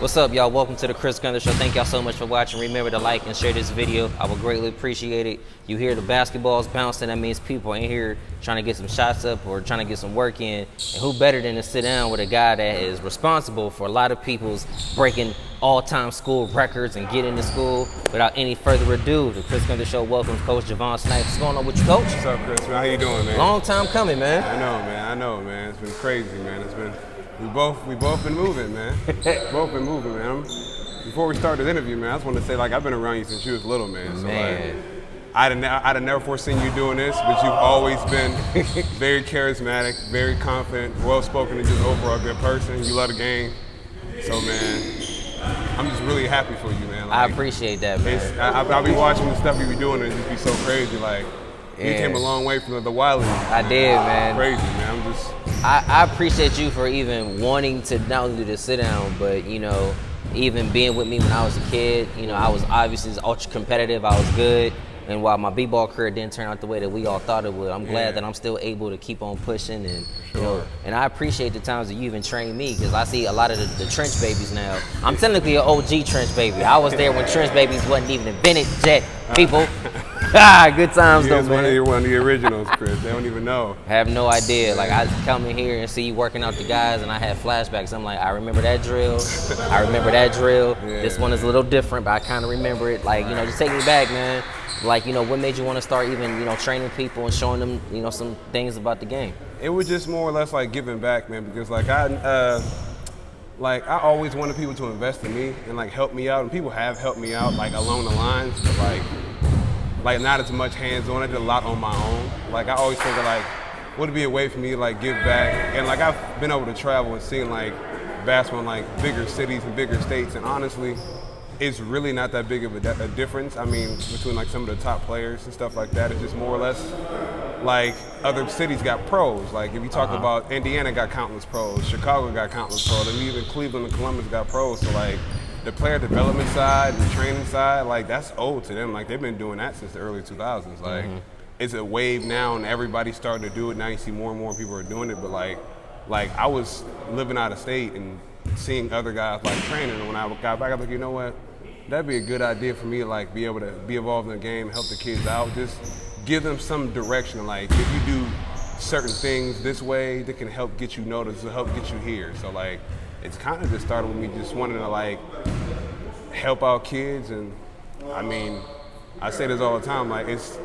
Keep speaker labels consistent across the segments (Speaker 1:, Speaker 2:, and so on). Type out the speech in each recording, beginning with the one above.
Speaker 1: What's up, y'all? Welcome to the Chris Gunther Show. Thank y'all so much for watching. Remember to like and share this video. I would greatly appreciate it. You hear the basketballs bouncing, that means people in here trying to get some shots up or trying to get some work in. And who better than to sit down with a guy that is responsible for a lot of people's breaking all-time school records and getting to school. Without any further ado, the Chris Gunther Show welcomes Coach Javon Snipes. What's going on with you, Coach?
Speaker 2: What's up, Chris? Man, how you doing, man?
Speaker 1: Long time coming, man.
Speaker 2: I know, man. It's been crazy, man. We both been moving, man. Both been moving, man. Before we start this interview, man, I just want to say, like, I've been around you since you was little, man. So, like, I'd have never foreseen you doing this, but you've always been very charismatic, very confident, well-spoken, and just overall a good person. You love the game. So, man, I'm just really happy for you, man. Like,
Speaker 1: I appreciate that, man.
Speaker 2: I'll be watching the stuff you be doing and it just be so crazy. Like, you came a long way from the Wiley.
Speaker 1: I did, man.
Speaker 2: Crazy, man.
Speaker 1: I appreciate you for even wanting to not only do the sit down, but, you know, even being with me when I was a kid. You know, I was obviously ultra competitive. I was good. And while my b-ball career didn't turn out the way that we all thought it would, I'm glad that I'm still able to keep on pushing. And you know, and I appreciate the times that you even trained me, because I see a lot of the trench babies now. I'm technically an OG trench baby. I was there when trench babies wasn't even invented yet, people. Good times though, man.
Speaker 2: You're one of the originals, Chris. They don't even know.
Speaker 1: I have no idea. Like, I come in here and see you working out the guys, and I had flashbacks. I'm like, I remember that drill. I remember that drill.
Speaker 2: Yeah.
Speaker 1: This one is a little different, but I kind of remember it. Like, you know, just take me back, man. Like, you know, what made you want to start even, you know, training people and showing them, you know, some things about the game?
Speaker 2: It was just more or less like giving back, man, because like I always wanted people to invest in me and like help me out, and people have helped me out like along the lines, but like not as much hands-on. I did a lot on my own. Like, I always figured, like, would it be a way for me to like give back? And like, I've been able to travel and seen like basketball in like bigger cities and bigger states, and honestly, it's really not that big of a difference. I mean, between like some of the top players and stuff like that, it's just more or less like other cities got pros. Like, if you talk about Indiana got countless pros, Chicago got countless pros, and even Cleveland and Columbus got pros. So like, the player development side and the training side, like, that's old to them. Like, they've been doing that since the early 2000s. Like, it's a wave now, and everybody's starting to do it. Now you see more and more people are doing it. But like I was living out of state and seeing other guys like training, and when I got back, I was like, you know what? That'd be a good idea for me to like be able to be involved in the game, help the kids out, just give them some direction. Like, if you do certain things this way, that can help get you noticed, to help get you here. So like, it's kind of just started with me just wanting to like help out kids. And I mean, I say this all the time, like, it's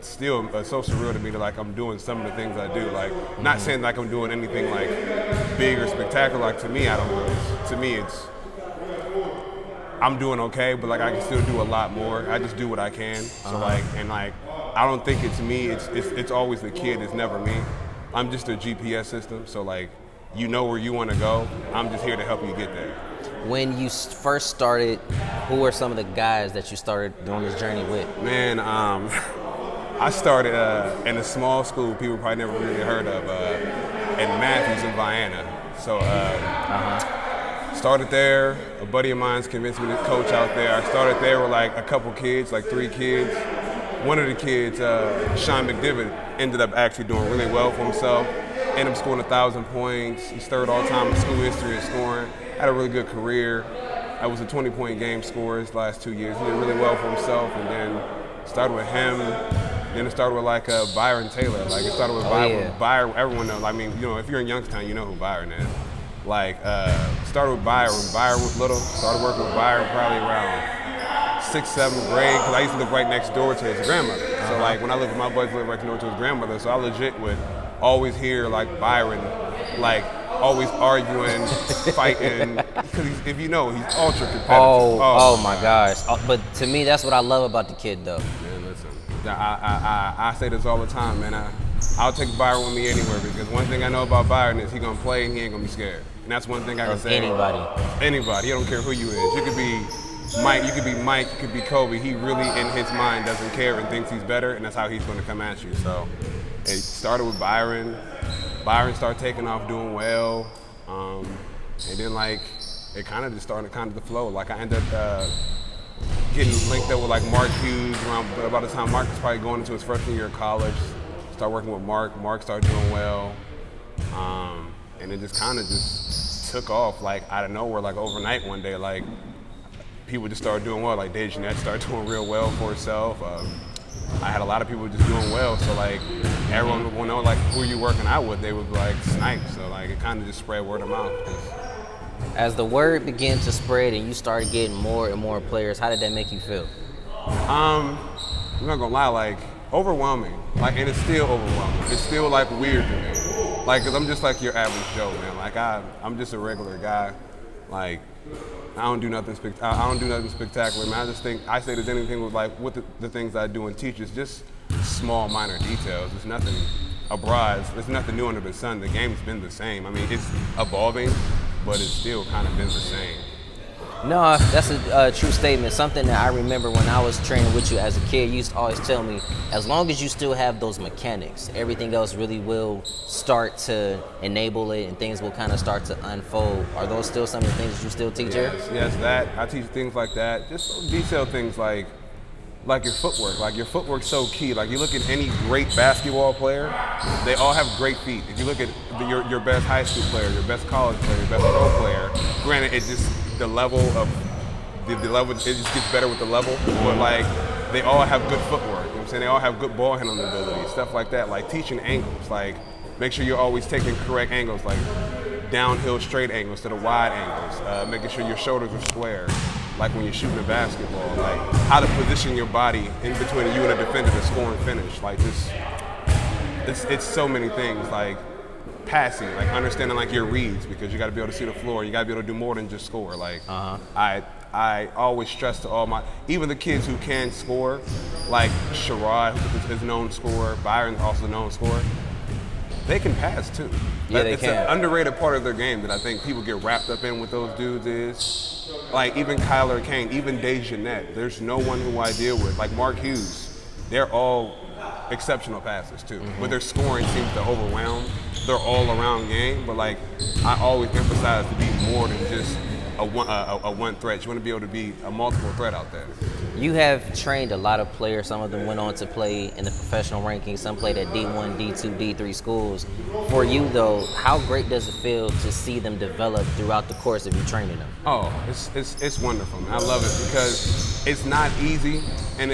Speaker 2: still so surreal to me that like I'm doing some of the things I do. Like, not saying like I'm doing anything like big or spectacular. Like, to me, it's I'm doing okay, but like I can still do a lot more. I just do what I can. So like, and like, I don't think it's me. It's always the kid. It's never me. I'm just a GPS system. So like, you know where you want to go. I'm just here to help you get there.
Speaker 1: When you first started, who were some of the guys that you started doing this journey with?
Speaker 2: Man, I started in a small school people probably never really heard of, in Matthews in Vienna. So started there. A buddy of mine's convinced me to coach out there. I started there with like a couple kids, like 3 kids. One of the kids, Sean McDivitt, ended up actually doing really well for himself. Ended up scoring 1,000 points. He's third all time in school history in scoring. Had a really good career. I was a 20-point game scorer his last 2 years. He did really well for himself, and then started with him. Then it started with like Byron Taylor. Like, it started with Byron. Everyone knows. I mean, you know, if you're in Youngstown, you know who Byron is. Like, started with Byron. Byron was little. Started working with Byron probably around 6th, 7th grade, because I used to live right next door to his grandmother. So like, when I lived with my buddies, lived right next door to his grandmother. So I legit would always hear like Byron, like, always arguing, fighting, because if you know, he's ultra competitive.
Speaker 1: Oh my gosh. But to me, that's what I love about the kid, though.
Speaker 2: Man, listen, I say this all the time, man. I'll take Byron with me anywhere, because one thing I know about Byron is he's gonna play and he ain't gonna be scared. And that's one thing I can say. Anybody. He don't care who you is. You could be Mike, you could be Kobe. He really, in his mind, doesn't care and thinks he's better, and that's how he's gonna come at you. So it started with Byron. Byron started taking off, doing well. And then like, it kind of just started to flow. Like, I ended up getting linked up with like Mark Hughes around about the time Mark was probably going into his freshman year of college. Started working with Mark. Mark started doing well. And it just kind of just took off like out of nowhere, like overnight one day. Like people just started doing well. Like Dejanette started doing real well for herself. I had a lot of people just doing well, so like everyone would know like who you working out with. They would be like Snipes, so like it kind of just spread word of mouth.
Speaker 1: As the word began to spread and you started getting more and more players, how did that make you feel?
Speaker 2: I'm not gonna lie, like overwhelming. Like, and it's still overwhelming. It's still like weird to me. Like, cause I'm just like your average Joe, man. Like I'm just a regular guy. Like I don't do nothing spectacular, man. I say there's anything with like with the things I do and teach is just small minor details. There's nothing abroad. There's nothing new under the sun. The game's been the same. I mean, it's evolving, but it's still kind of been the same.
Speaker 1: No, that's a true statement. Something that I remember when I was training with you as a kid, you used to always tell me, as long as you still have those mechanics, everything else really will start to enable it and things will kind of start to unfold. Are those still some of the things that you still teach here?
Speaker 2: Yes, that. I teach things like that. Just detailed things like your footwork. Like your footwork's so key. Like you look at any great basketball player, they all have great feet. If you look at your best high school player, your best college player, your best pro player, granted it just the level it just gets better with the level, but like they all have good footwork, you know what I'm saying? They all have good ball handling ability, stuff like that. Like teaching angles, like make sure you're always taking correct angles, like downhill straight angles instead of wide angles, making sure your shoulders are square, like when you're shooting a basketball, like how to position your body in between you and a defender to score and finish, like just, it's so many things, like passing, like understanding like your reads, because you got to be able to see the floor. You got to be able to do more than just score. Like I always stress to even the kids who can score, like Sherrod, who is a known scorer, Byron's also a known scorer. They can pass too.
Speaker 1: Yeah,
Speaker 2: it's an underrated part of their game that I think people get wrapped up in with those dudes is, like even Kyler Kane, even Dejanette. There's no one who I deal with. Like Mark Hughes, they're all exceptional passers too, but their scoring seems to overwhelm their all-around game. But like I always emphasize to be more than just a one threat. You want to be able to be a multiple threat out there.
Speaker 1: You have trained a lot of players. Some of them went on to play in the professional rankings. Some played at D1, D2, D3 schools. For you though, how great does it feel to see them develop throughout the course of you training them?
Speaker 2: Oh, it's wonderful, man. I love it because it's not easy, and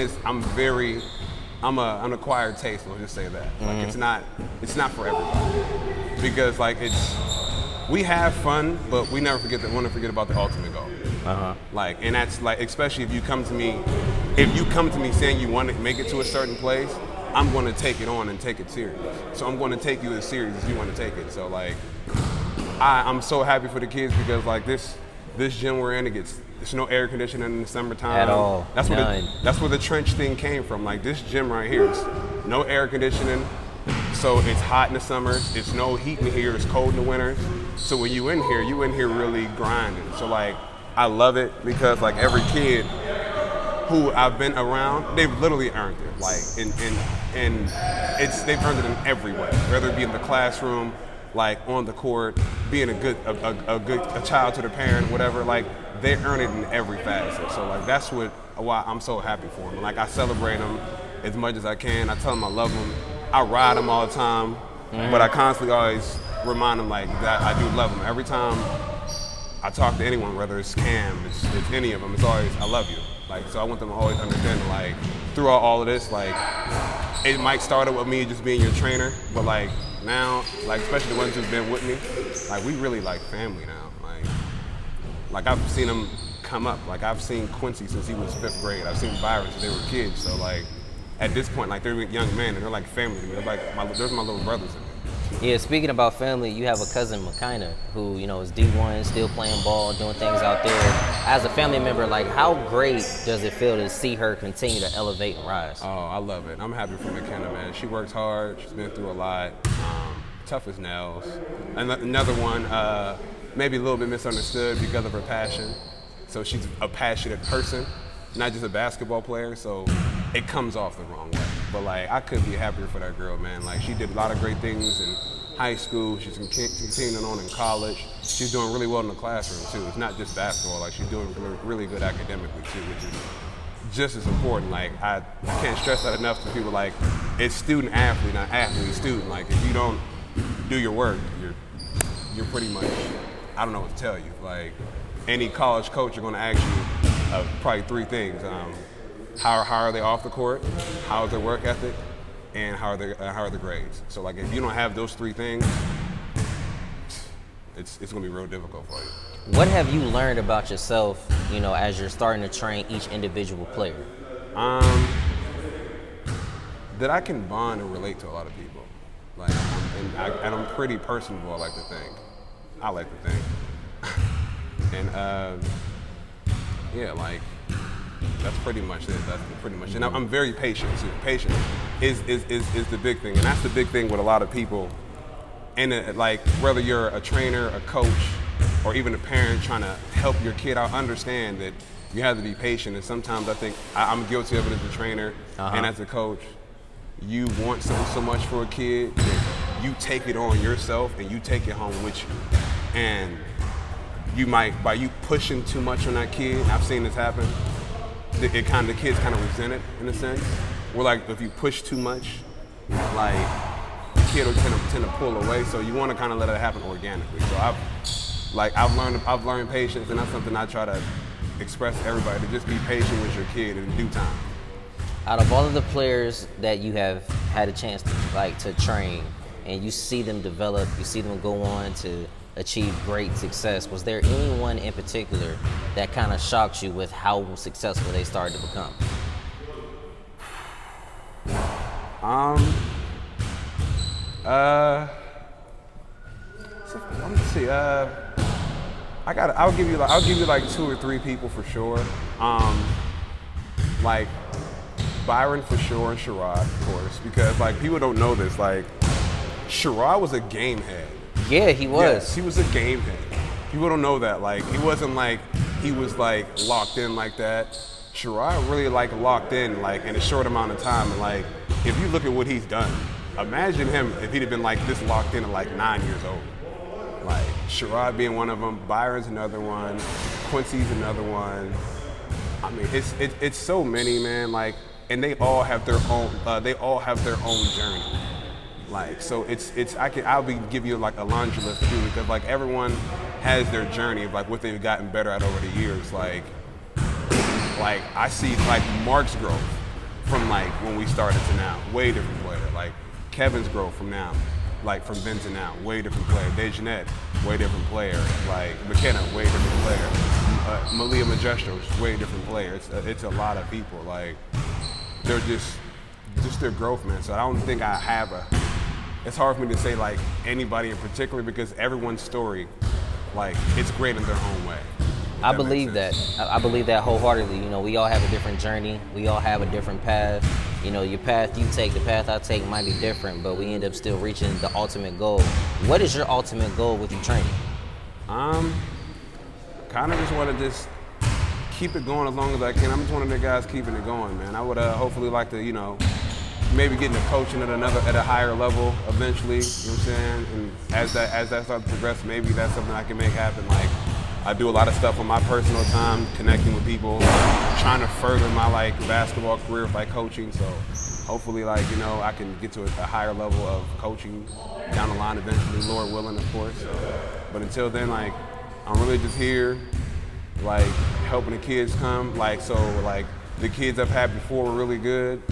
Speaker 2: I'm an acquired taste. Let's just say that. Like it's not for everybody, because like we have fun, but we never want to forget about the ultimate goal. Like, and that's like, especially if you come to me saying you want to make it to a certain place, I'm going to take it on and take it serious. So I'm going to take you as serious as you want to take it. So like, I'm so happy for the kids because like this gym we're in, there's no air conditioning in the summertime.
Speaker 1: At all.
Speaker 2: That's where the trench thing came from. Like this gym right here, is no air conditioning. So it's hot in the summers, it's no heat in here, it's cold in the winters. So when you in here really grinding. So like, I love it because like every kid who I've been around, they've literally earned it. Like, and they've earned it in every way, whether it be in the classroom, like on the court, being a child to the parent, whatever. Like they earn it in every facet. So like that's why I'm so happy for them. Like I celebrate them as much as I can. I tell them I love them. I ride them all the time, but I constantly always remind them like that I do love them. Every time I talk to anyone, whether it's Cam, it's any of them, it's always I love you. Like so I want them to always understand like throughout all of this, like it might start out with me just being your trainer, but like now, like especially the ones who've been with me, like we really like family now. Like I've seen them come up. Like I've seen Quincy since he was 5th grade. I've seen Byron since they were kids. So like at this point, like they're young men and they're like family to me. They're like there's my little brothers in me.
Speaker 1: Yeah, speaking about family, you have a cousin, Makina, who, is D1, still playing ball, doing things out there. As a family member, like, how great does it feel to see her continue to elevate and rise?
Speaker 2: Oh, I love it. I'm happy for McKenna, man. She works hard. She's been through a lot. Tough as nails. And another one, maybe a little bit misunderstood because of her passion. So she's a passionate person, not just a basketball player. So it comes off the wrong way. But like, I couldn't be happier for that girl, man. Like, she did a lot of great things in high school. She's continuing on in college. She's doing really well in the classroom too. It's not just basketball. Like, she's doing really good academically too, which is just as important. Like, I can't stress that enough to people. Like, it's student athlete, not athlete student. Like, if you don't do your work, you're pretty much I don't know what to tell you. Like, any college coach are going to ask you probably three things. How are they off the court? How is their work ethic? And how are the grades? So, like, if you don't have those three things, it's going to be real difficult for you.
Speaker 1: What have you learned about yourself, you know, as you're starting to train each individual player?
Speaker 2: That I can bond and relate to a lot of people. Like, and I'm pretty personable, I like to think. And yeah, like, that's pretty much it. And I'm very patient too. Patience is the big thing, and that's the big thing with a lot of people. And like, whether you're a trainer, a coach, or even a parent trying to help your kid out, understand that you have to be patient. And sometimes I think I'm guilty of it as a trainer and as a coach. You want something so much for a kid that you take it on yourself and you take it home with you. And you might, by you pushing too much on that kid, I've seen this happen, the kids kind of resent it in a sense. Where, like, if you push too much, like, the kid will tend to pull away. So you want to kind of let it happen organically. So I've learned patience, and that's something I try to express to everybody, to just be patient with your kid in due time.
Speaker 1: Out of all of the players that you have had a chance to train, and you see them develop, you see them go on to achieve great success, was there anyone in particular that kind of shocked you with how successful they started to become?
Speaker 2: Let me see. I'll give you like two or three people for sure. Like Byron for sure, and Sherrod, of course, because like people don't know this. Like, Sherrod was a game head.
Speaker 1: Yeah, he was.
Speaker 2: Yes, he was a game head. People don't know that. Like, he wasn't like he was like locked in like that. Sherrod really like locked in like in a short amount of time. And like, if you look at what he's done, imagine him if he'd have been like this locked in at like 9 years old. Like, Sherrod being one of them, Byron's another one, Quincy's another one. I mean, it's so many, man. Like, and they all have their own journey. Like, so I'll give you like a laundry list too, because like everyone has their journey of like what they've gotten better at over the years. Like I see like Mark's growth from like when we started to now, way different player. Like Kevin's growth from now, like from then to now, way different player. Dejanette, way different player. Like McKenna, way different player. Malia Majestro's way different player. It's a lot of people. Like, they're just their growth, man. So I don't think I have it's hard for me to say like anybody in particular, because everyone's story, like, it's great in their own way.
Speaker 1: I believe that. I believe that wholeheartedly. You know, we all have a different journey. We all have a different path. You know, your path you take, the path I take might be different, but we end up still reaching the ultimate goal. What is your ultimate goal with your training?
Speaker 2: Kind of just want to just keep it going as long as I can. I'm just one of the guys keeping it going, man. I would hopefully like to, you know, maybe get into coaching at a higher level eventually. You know what I'm saying? And as that starts to progress, maybe that's something I can make happen. Like, I do a lot of stuff on my personal time, connecting with people, trying to further my like basketball career by coaching. So hopefully, like, you know, I can get to a higher level of coaching down the line eventually, Lord willing, of course. But until then, like, I'm really just here, like, helping the kids come. Like, so, like, the kids I've had before were really good.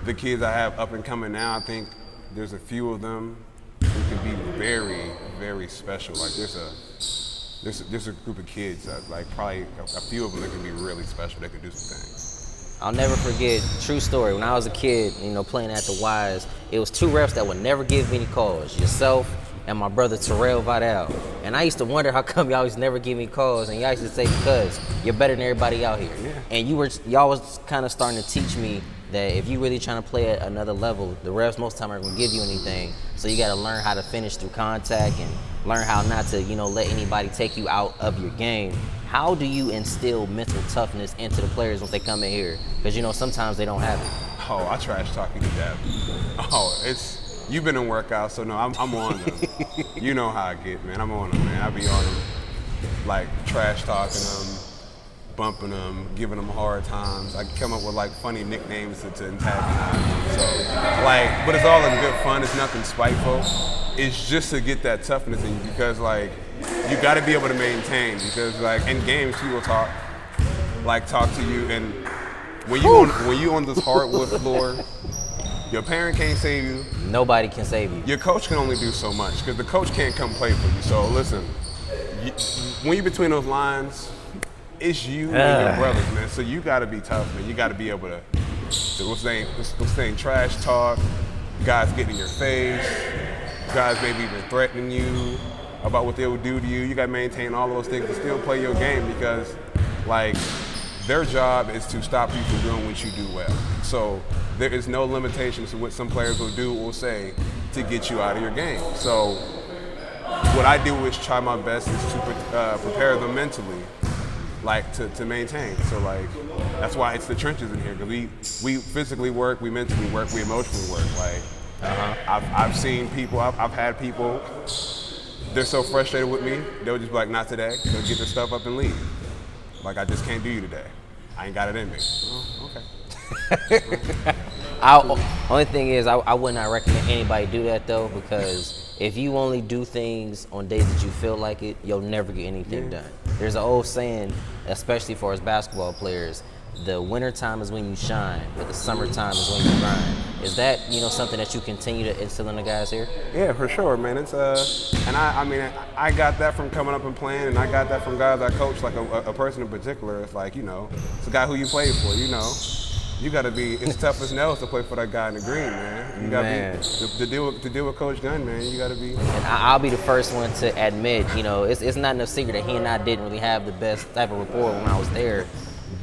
Speaker 2: The kids I have up and coming now, I think there's a few of them who can be very, very special. Like, there's a group of kids that, like, probably a few of them that can be really special. They can do some things.
Speaker 1: I'll never forget, true story, when I was a kid, you know, playing at the Wise, it was two refs that would never give me any calls. Yourself and my brother Terrell Vidal. And I used to wonder how come y'all always never give me calls, and y'all used to say because you're better than everybody out here.
Speaker 2: Yeah.
Speaker 1: And y'all was kind of starting to teach me that if you really trying to play at another level, the refs most of the time aren't going to give you anything. So you got to learn how to finish through contact and learn how not to, you know, let anybody take you out of your game. How do you instill mental toughness into the players once they come in here? Because, you know, sometimes they don't have it.
Speaker 2: Oh, I trash talk you to death. Oh, you've been in workouts, so no, I'm on them. You know how I get, man. I'm on them, man. I be on them, like, trash talking them, bumping them, giving them hard times. I come up with like funny nicknames to antagonize them. So, like, but it's all in good fun. It's nothing spiteful. It's just to get that toughness in you, because like you got to be able to maintain because like in games people talk to you, and when you on this hardwood floor, your parent can't save you.
Speaker 1: Nobody can save you.
Speaker 2: Your coach can only do so much because the coach can't come play for you. So listen, when you're between those lines, it's you and your brothers, man. So you got to be tough, man. You got to be able to what's saying trash talk, guys getting in your face, guys maybe even threatening you about what they will do to you. You got to maintain all those things to still play your game because, like, their job is to stop you from doing what you do well. So there is no limitations to what some players will do or say to get you out of your game. So what I do is try my best is to prepare them mentally, like to maintain. So like that's why it's the trenches in here because we physically work, we mentally work, we emotionally work. Like I've seen people, I've had people. They're so frustrated with me, they'll just be like, not today. They'll get their stuff up and leave. Like, I just can't do you today. I ain't got it in me. Oh, okay.
Speaker 1: Only thing is, I would not recommend anybody do that, though, because if you only do things on days that you feel like it, you'll never get anything done. There's an old saying, especially for us basketball players, the winter time is when you shine, but the summertime is when you grind. Is that, something that you continue to instill in the guys here?
Speaker 2: Yeah, for sure, man. It's and I mean, I got that from coming up and playing, and I got that from guys I coach, like a person in particular. It's like, it's a guy who you played for, You got to be, it's tough as nails to play for that guy in the green, man. You got to be, to deal with Coach Gunn, man, you got to be.
Speaker 1: And I'll be the first one to admit, it's not no secret that he and I didn't really have the best type of rapport when I was there.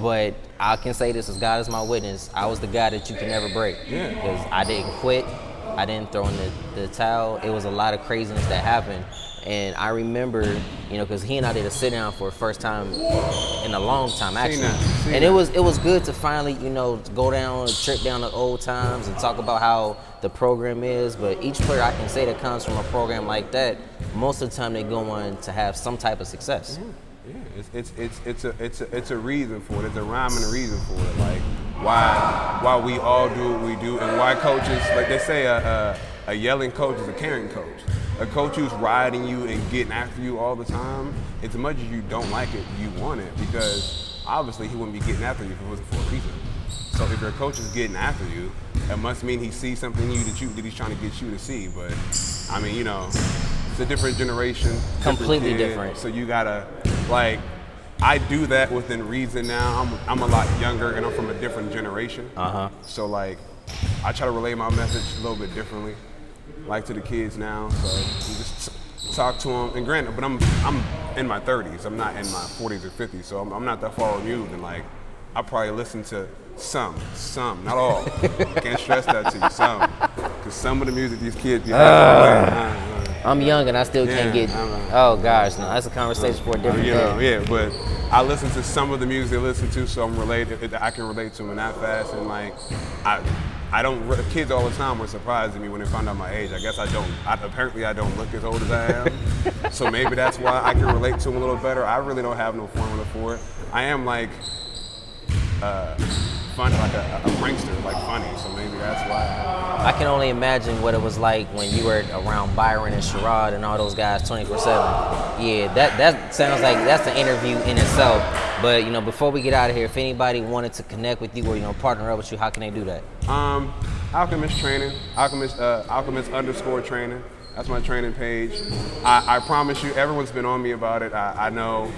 Speaker 1: But I can say this as God is my witness, I was the guy that you can never break.
Speaker 2: Yeah.
Speaker 1: Because I didn't quit, I didn't throw in the towel. It was a lot of craziness that happened. And I remember, because he and I did a sit down for the first time in a long time, actually. And it was good to finally, go down, trip down the old times and talk about how the program is. But each player I can say that comes from a program like that, most of the time they go on to have some type of success.
Speaker 2: Yeah, it's a reason for it. It's a rhyme and a reason for it. Like why we all do what we do, and why coaches, like they say, a yelling coach is a caring coach. A coach who's riding you and getting after you all the time, as much as you don't like it, you want it because obviously he wouldn't be getting after you if it wasn't for a reason. So if your coach is getting after you, it must mean he sees something in you that he's trying to get you to see. But I mean, it's a different generation,
Speaker 1: completely different.
Speaker 2: So you gotta I do that within reason now. I'm a lot younger and I'm from a different generation. So I try to relay my message a little bit differently, to the kids now. So you just talk to them. And granted, but I'm in my 30s. I'm not in my 40s or 50s. So I'm not that far removed. And I probably listen to some, not all. I can't stress that to you, some. Because some of the music these kids be
Speaker 1: I'm young and I still can't get. Oh gosh, no, that's a conversation for a different day.
Speaker 2: Yeah, but I listen to some of the music they listen to, so I can relate to them in that fast. And I don't. Kids all the time were surprised at me when they found out my age. I guess I don't. Apparently, I don't look as old as I am. So maybe that's why I can relate to them a little better. I really don't have no formula for it. I am fun, like a prankster, funny. So maybe that's why.
Speaker 1: I can only imagine what it was like when you were around Byron and Sherrod and all those guys 24/7. Yeah, that sounds like that's an interview in itself. But before we get out of here, if anybody wanted to connect with you or partner up with you, how can they do that?
Speaker 2: Alchemist training, Alchemist _training. That's my training page. I promise you, everyone's been on me about it. I know,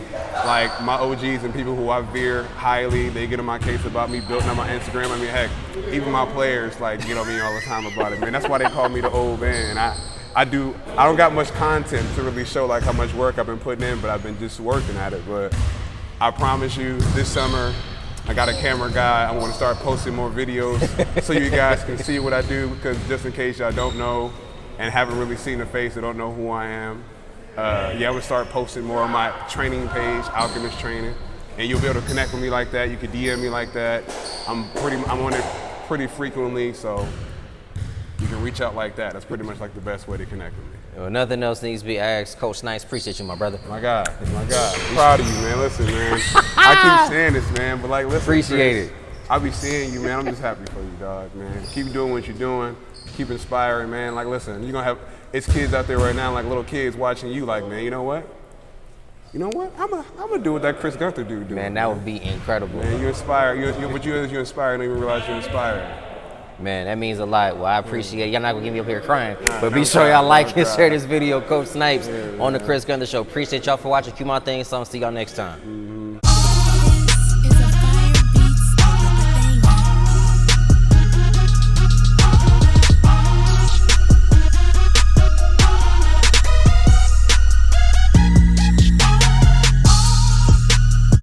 Speaker 2: my OGs and people who I veer highly, they get on my case about me building on my Instagram. I mean, heck, even my players get on me all the time about it, man. That's why they call me the old man. I don't got much content to really show how much work I've been putting in, but I've been just working at it. But I promise you, this summer, I got a camera guy. I'm going to start posting more videos so you guys can see what I do, because just in case y'all don't know and haven't really seen the face or don't know who I am, I'm going to start posting more on my training page, Alchemist Training, and you'll be able to connect with me like that. You can DM me like that. I'm on it pretty frequently, so you can reach out like that. That's pretty much the best way to connect with me.
Speaker 1: Well, nothing else needs to be asked. Coach Snipes, appreciate you, my brother.
Speaker 2: My God. Proud of you, man. Listen, man. I keep saying this, man, but listen.
Speaker 1: Appreciate it.
Speaker 2: I'll be seeing you, man. I'm just happy for you, dog, man. Keep doing what you're doing. Keep inspiring, man. Listen, you're going to have, it's kids out there right now, little kids watching you, man, you know what? you know what? I'm gonna do what that Chris Gunther dude do.
Speaker 1: Man, that would be incredible.
Speaker 2: Man, you inspire. You inspire. You don't even realize you're inspired.
Speaker 1: Man, that means a lot. Well, I appreciate it. Y'all not gonna get me up here crying, but be sure y'all like and share this video. Coach Snipes on the Chris Gunther Show. Appreciate y'all for watching. Cue my thing song. See y'all next time.